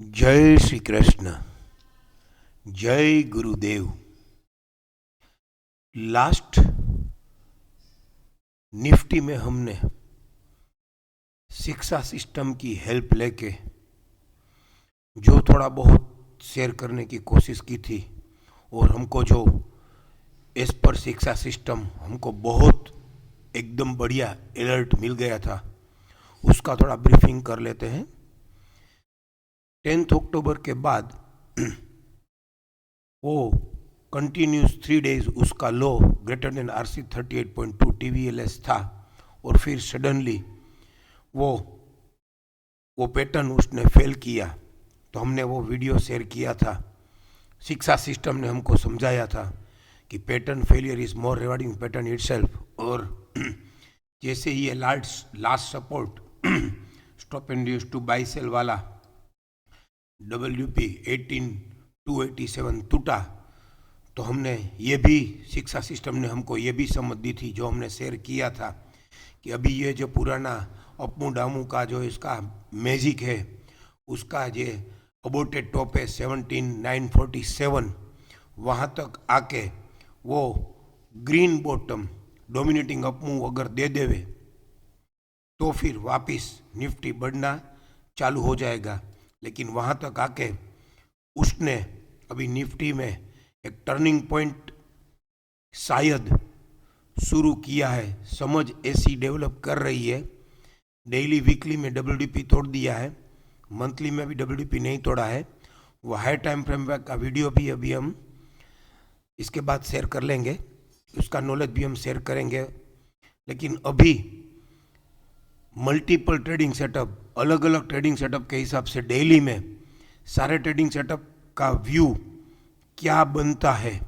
जय श्री कृष्ण। जय गुरुदेव। Last Nifty में हमने शिक्षा सिस्टम की हेल्प लेके जो थोड़ा बहुत शेयर करने की कोशिश की थी और हमको जो एज पर शिक्षा सिस्टम हमको बहुत एकदम बढ़िया अलर्ट मिल गया था, उसका थोड़ा ब्रीफिंग कर लेते हैं। 10 अक्टूबर के बाद वो कंटिन्यूस 3 डेज उसका लो ग्रेटर देन RC 38.2 TVLS था और फिर सडनली वो पैटर्न उसने फेल किया। तो हमने वो वीडियो शेयर किया था। शिक्षा सिस्टम ने हमको समझाया था कि pattern failure is more rewarding pattern itself. और जैसे ही ये last support stop induce to buy sell वाला WP 18287 टूटा, तो हमने ये भी शिक्षा सिस्टम ने हमको ये भी समझ दी थी, जो हमने शेयर किया था कि अभी ये जो पुराना अपमू डामू का जो इसका मैजिक है, उसका ये अबोटेड टॉप है 17947, वहाँ तक आके वो ग्रीन बॉटम डोमिनेटिंग अपमू अगर दे देवे तो फिर वापस निफ्टी बढ़ना चालू हो जाएगा। लेकिन वहाँ तक आके उसने अभी निफ्टी में एक टर्निंग पॉइंट शायद शुरू किया है, समझ ऐसी डेवलप कर रही है। डेली वीकली में WDP तोड़ दिया है, मंथली में भी WDP नहीं तोड़ा है। वो हाई टाइम फ्रेम का वीडियो भी अभी हम इसके बाद शेयर कर लेंगे, उसका नॉलेज भी हम शेयर करेंगे। लेकिन अभी मल्टीपल ट्रेडिंग सेटअप, अलग अलग ट्रेडिंग सेटअप के हिसाब से डेली में सारे ट्रेडिंग सेटअप का व्यू क्या बनता है,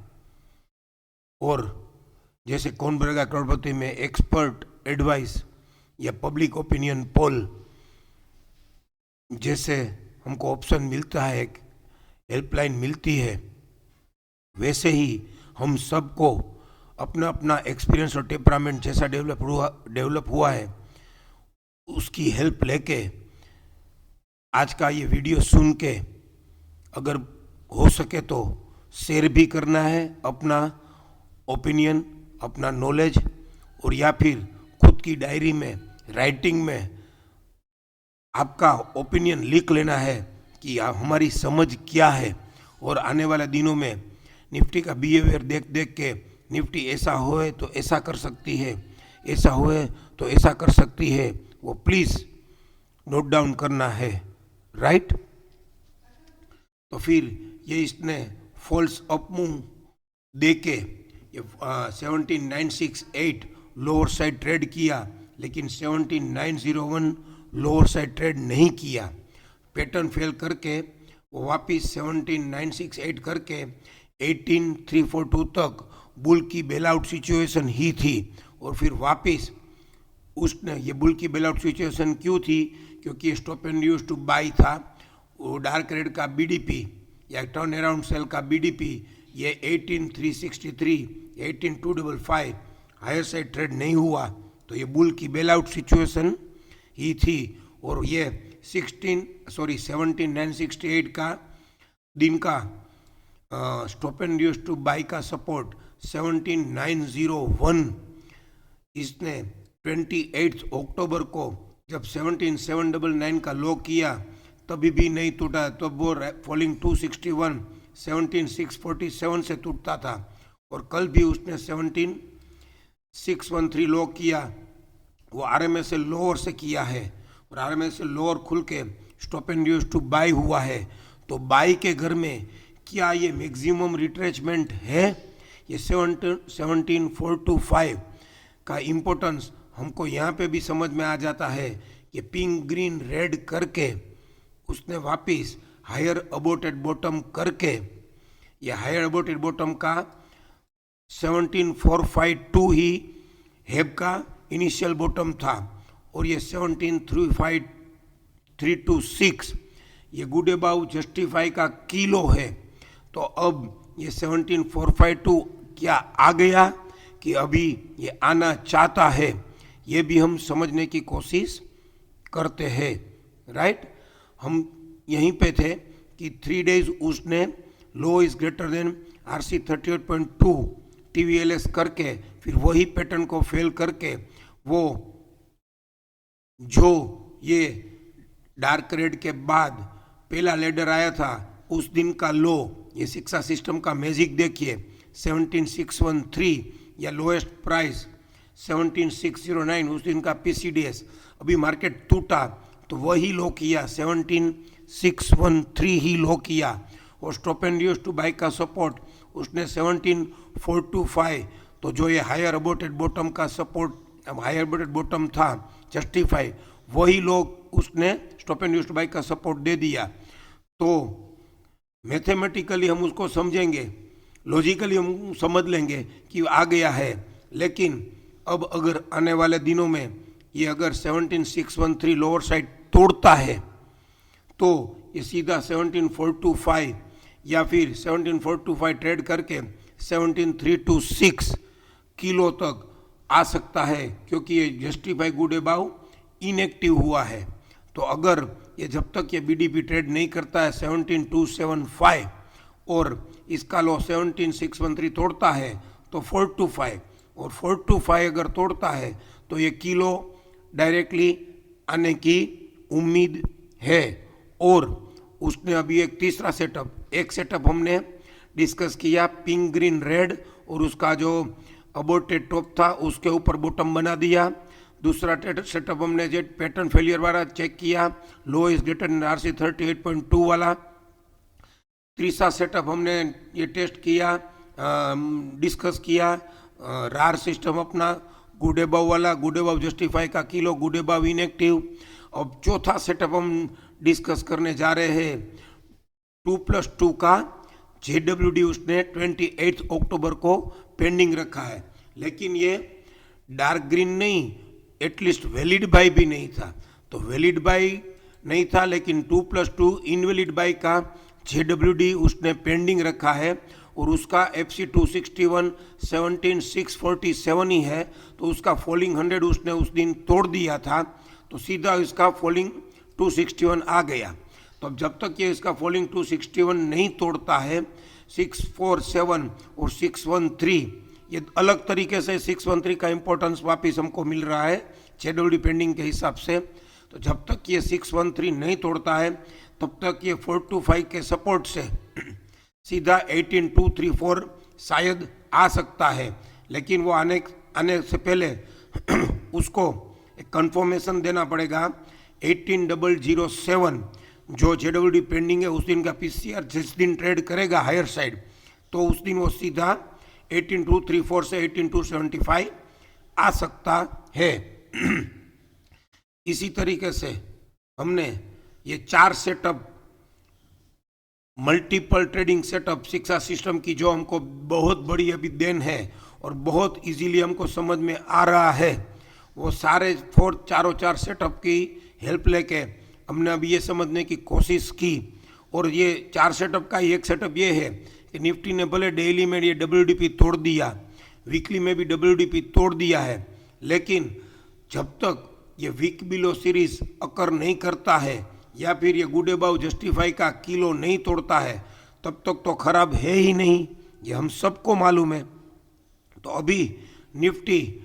और जैसे कौन बनेगा करोड़पति में एक्सपर्ट एडवाइस या पब्लिक ओपिनियन पोल जैसे हमको ऑप्शन मिलता है, एक हेल्पलाइन मिलती है, वैसे ही हम सबको अपना अपना एक्सपीरियंस और टेम्परामेंट जैसा डेवलप हुआ है उसकी हेल्प लेके आज का ये वीडियो सुन के अगर हो सके तो शेयर भी करना है अपना ओपिनियन, अपना नॉलेज, और या फिर खुद की डायरी में राइटिंग में आपका ओपिनियन लिख लेना है कि हमारी समझ क्या है। और आने वाले दिनों में निफ्टी का बिहेवियर देख देख के निफ्टी ऐसा होए तो ऐसा कर सकती है, ऐसा होए तो ऐसा कर सकती है, वो प्लीज़ नोट डाउन करना है, राइट। तो फिर ये इसने फॉल्स अप मूव दे के ये 17968 लोअर साइड ट्रेड किया, लेकिन 17901 लोअर साइड ट्रेड नहीं किया। पैटर्न फेल करके वो वापस 17968 करके 18342 तक बुल की बेल आउट सिचुएशन ही थी। और फिर वापस उसने ये बुल की बेल आउट सिचुएशन क्यों थी, क्योंकि stop and use two by था। वो डार्क रेड का BDP या टर्न अराउंड सेल का BDP ये 18363 18255 हायर साइड ट्रेड नहीं हुआ, तो ये बुल की बेल आउट सिचुएशन ही थी। और ये 17968 का दिन का stop and use two by का सपोर्ट 17901 इसने 28 अक्टूबर को जब 17799 का लो किया तभी भी नहीं टूटा, तब वो फॉलिंग 261 17647 से टूटता था। और कल भी उसने 17613 लो किया, वो RMA से लोअर से किया है, और RMA से लोअर खुल के stop and use two by हुआ है। तो बाई के घर में क्या ये मैक्सिमम रिट्रेचमेंट है? ये 17425 का इम्पोर्टेंस हमको यहाँ पे भी समझ में आ जाता है कि पिंक ग्रीन रेड करके उसने वापस हायर अबोटेड बॉटम करके, ये हायर अबोटेड बॉटम का 17452 ही हेब का इनिशियल बॉटम था, और ये 17326 ये गुड अबाउ जस्टिफाई का किलो है। तो अब ये 17452 क्या आ गया कि अभी ये आना चाहता है, ये भी हम समझने की कोशिश करते हैं, राइट। हम यहीं पे थे कि 3 डेज उसने low is greater than RC 38.2 TVLS करके फिर वही पैटर्न को फेल करके वो जो ये डार्क रेड के बाद पहला लेडर आया था उस दिन का लो, ये शिक्षा सिस्टम का मैजिक देखिए, 17,613 या लोएस्ट प्राइस 17,609 उस दिन का PCDS। अभी मार्केट टूटा तो वही लो किया, 17,613 ही लो किया। और stop and use to buy का सपोर्ट उसने 17,425, तो जो ये हायर अबोटेड बॉटम का सपोर्ट, हायर अबोटेड बॉटम था जस्टिफाई, वही लोग उसने stop and use to buy का सपोर्ट दे दिया। तो मैथमेटिकली हम उसको समझेंगे, लॉजिकली हम समझ लेंगे कि आ गया है। लेकिन अब अगर आने वाले दिनों में ये अगर 17,613 लोअर साइड तोड़ता है तो ये सीधा 17,425 या फिर 17,425 ट्रेड करके 17,326 किलो तक आ सकता है, क्योंकि ये जस्टिफाई गुड अबाउ इनएक्टिव हुआ है। तो अगर ये जब तक ये BDP ट्रेड नहीं करता है 17,275 और इसका लो 17,613 तोड़ता है तो 425, और 425 अगर तोड़ता है तो ये किलो डायरेक्टली आने की उम्मीद है। और उसने अभी एक तीसरा सेटअप, एक सेटअप हमने डिस्कस किया पिंक ग्रीन रेड, और उसका जो अबोटेड टॉप था उसके ऊपर बॉटम बना दिया। दूसरा सेटअप हमने जो पैटर्न फेलियर वाला चेक किया, लो इज ग्रेटर देन RC 38.2 वाला। तीसरा सेटअप हमने ये टेस्ट किया, डिस्कस किया रार सिस्टम अपना गुड अबव वाला, गुड अबव जस्टिफाई का किलो, गुड अबव इनएक्टिव। अब चौथा सेटअप हम डिस्कस करने जा रहे हैं 2+2 का JWD उसने 28 अक्टूबर को पेंडिंग रखा है, लेकिन ये डार्क ग्रीन नहीं, एटलीस्ट वैलिड बाई भी नहीं था। तो वैलिड बाई नहीं था लेकिन 2+2 इनवैलिड बाई का JWD उसने पेंडिंग रखा है, और उसका FC 261 17,647 ही है, तो उसका फॉलिंग 100 उसने उस दिन तोड़ दिया था, तो सीधा इसका फॉलिंग 261 आ गया। तो अब जब तक ये इसका फॉलिंग 261 नहीं तोड़ता है, 647 और 613 ये अलग तरीके से 613 का इंपॉर्टेंस वापस हमको मिल रहा है JWD पेंडिंग के हिसाब से। तो जब तक ये 613 नहीं तोड़ता है तब तक ये 425 के सपोर्ट से सीधा 18,234 शायद आ सकता है, लेकिन वो आने से पहले उसको एक कंफर्मेशन देना पड़ेगा। 18,007 जो JWD पेंडिंग है उस दिन का PCR जिस दिन ट्रेड करेगा हायर साइड, तो उस दिन वो सीधा 18,234 से 18,275 आ सकता है। इसी तरीके से हमने ये 4 सेटअप, मल्टीपल ट्रेडिंग सेटअप शिक्षा सिस्टम की जो हमको बहुत बड़ी अभी देन है और बहुत इजीली हमको समझ में आ रहा है, वो सारे चारों चार सेटअप की हेल्प लेके हमने अभी ये समझने की कोशिश की। और ये 4 सेटअप का एक सेटअप ये है कि निफ्टी ने भले डेली में ये WDP तोड़ दिया, वीकली में भी WDP तोड़ दिया है, लेकिन जब तक ये वीक बिलो सीरीज अकर नहीं करता है या फिर ये गुड अबाउ जस्टिफाई का किलो नहीं तोड़ता है तब तक तो खराब है ही नहीं, ये हम सबको मालूम है। तो अभी निफ्टी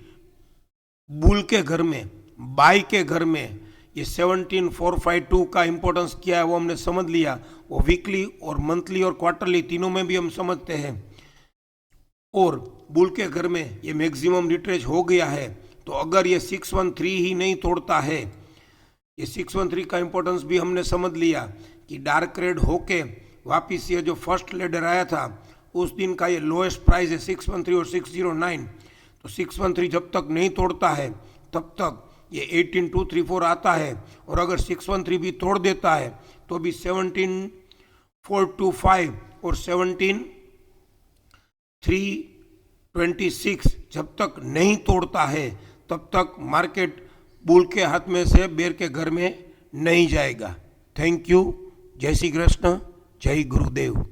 बुल के घर में, बाई के घर में ये 17,452 का इंपॉर्टेंस क्या है वो हमने समझ लिया। वो वीकली और मंथली और क्वार्टरली तीनों में भी हम समझते हैं। और बुल के घर में ये मैक्सिमम रिट्रेस हो गया है, तो अगर ये 613 ही नहीं तोड़ता है, ये 613 का इंपॉर्टेंस भी हमने समझ लिया कि डार्क रेड होके वापिस ये जो फर्स्ट लेडर आया था उस दिन का ये लोएस्ट प्राइस है 613 और 609। तो 613 जब तक नहीं तोड़ता है तब तक ये 18,234 आता है, और अगर 613 भी तोड़ देता है तो भी 17,425 और 17,326 जब तक नहीं तोड़ता है तब तक मार्केट बुल के हाथ में से बेर के घर में नहीं जाएगा। Thank you. जय श्री कृष्ण, जय गुरुदेव।